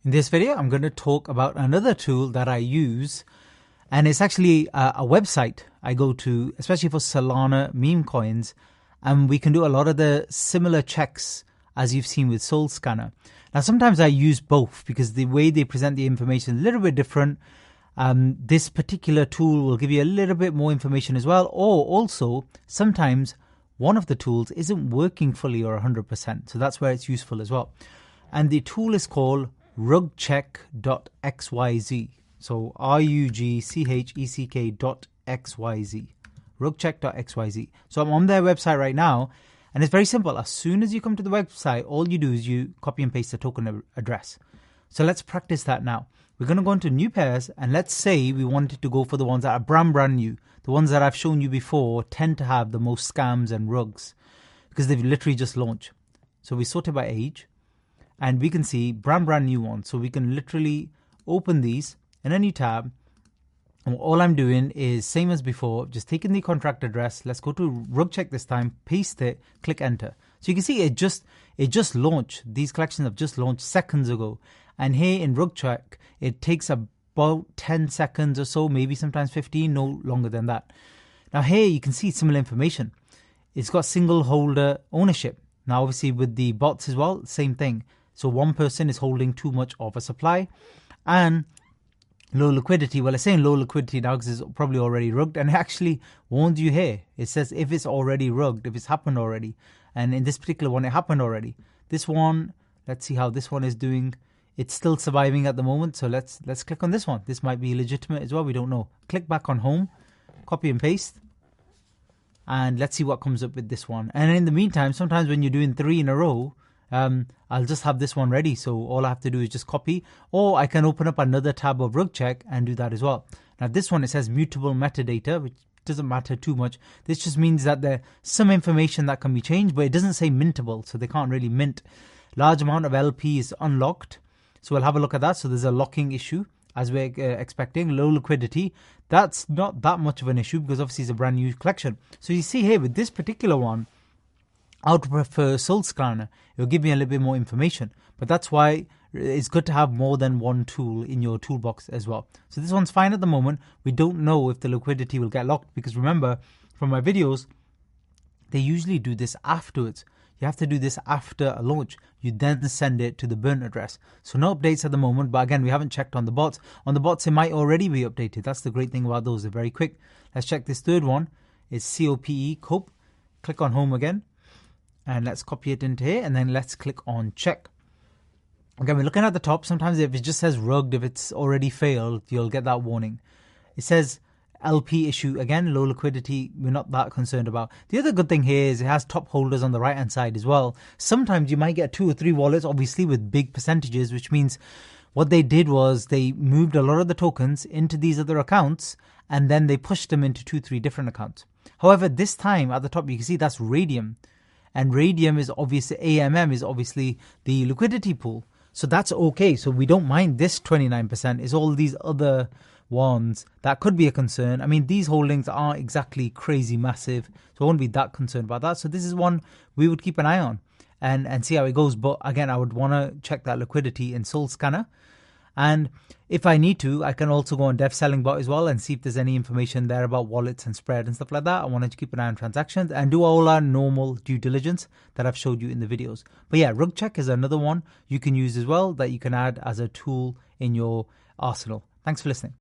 In this video, I'm going to talk about another tool that I use, and it's actually a website I go to, especially for Solana meme coins, and we can do a lot of the similar checks as you've seen with Soul Scanner. Now, sometimes I use both because the way they present the information is a little bit different. This particular tool will give you a little bit more information as well, or also sometimes one of the tools isn't working fully or 100%, so that's where it's useful as well. And the tool is called Rugcheck.xyz. So RUGCHECK.xyz. Rugcheck.xyz. So I'm on their website right now, and it's very simple. As soon as you come to the website, all you do is you copy and paste the token address. So let's practice that now. We're going to go into new pairs, and let's say we wanted to go for the ones that are brand new. The ones that I've shown you before tend to have the most scams and rugs because they've literally just launched. So we sort it by age, and we can see brand new ones. So we can literally open these in a new tab. And all I'm doing is same as before, just taking the contract address. Let's go to Rugcheck this time, paste it, click enter. So you can see it just launched. These collections have just launched seconds ago. And here in Rugcheck, it takes about 10 seconds or so, maybe sometimes 15, no longer than that. Now here you can see similar information. It's got single holder ownership. Now obviously with the bots as well, same thing. So one person is holding too much of a supply, and low liquidity. Well, it's saying low liquidity now because it's probably already rugged, and it actually warns you here. It says if it's already rugged, if it's happened already. And in this particular one, it happened already. This one, let's see how this one is doing. It's still surviving at the moment. So let's click on this one. This might be legitimate as well. We don't know. Click back on home, copy and paste. And let's see what comes up with this one. And in the meantime, sometimes when you're doing 3 in a row, I'll just have this one ready. So all I have to do is just copy, or I can open up another tab of Rugcheck and do that as well. Now this one, it says mutable metadata, which doesn't matter too much. This just means that there's some information that can be changed, but it doesn't say mintable, so they can't really mint. Large amount of LP is unlocked. So we'll have a look at that. So there's a locking issue as we're expecting. Low liquidity, that's not that much of an issue because obviously it's a brand new collection. So you see here with this particular one, I would prefer Soul Scanner. It will give me a little bit more information, but that's why it's good to have more than one tool in your toolbox as well. So this one's fine at the moment. We don't know if the liquidity will get locked because remember from my videos, they usually do this afterwards. You have to do this after a launch. You then send it to the burn address. So no updates at the moment, but again, we haven't checked on the bots. On the bots, it might already be updated. That's the great thing about those. They're very quick. Let's check this third one. It's COPE, COPE. Click on home again. And let's copy it into here, and then let's click on check. Again, we're looking at the top. Sometimes if it just says rugged, if it's already failed, you'll get that warning. It says LP issue, again, low liquidity, we're not that concerned about. The other good thing here is it has top holders on the right hand side as well. Sometimes you might get 2 or 3 wallets, obviously with big percentages, which means what they did was they moved a lot of the tokens into these other accounts, and then they pushed them into 2-3 different accounts. However, this time at the top, you can see that's Radium. And Radium is obviously, AMM is obviously the liquidity pool. So that's okay. So we don't mind this 29%. It's all these other ones that could be a concern. I mean, these holdings aren't exactly crazy massive, so I won't be that concerned about that. So this is one we would keep an eye on and see how it goes. But again, I would want to check that liquidity in Soul Scanner. And if I need to, I can also go on Dev Selling Bot as well and see if there's any information there about wallets and spread and stuff like that. I wanted to keep an eye on transactions and do all our normal due diligence that I've showed you in the videos. But yeah, Rugcheck is another one you can use as well that you can add as a tool in your arsenal. Thanks for listening.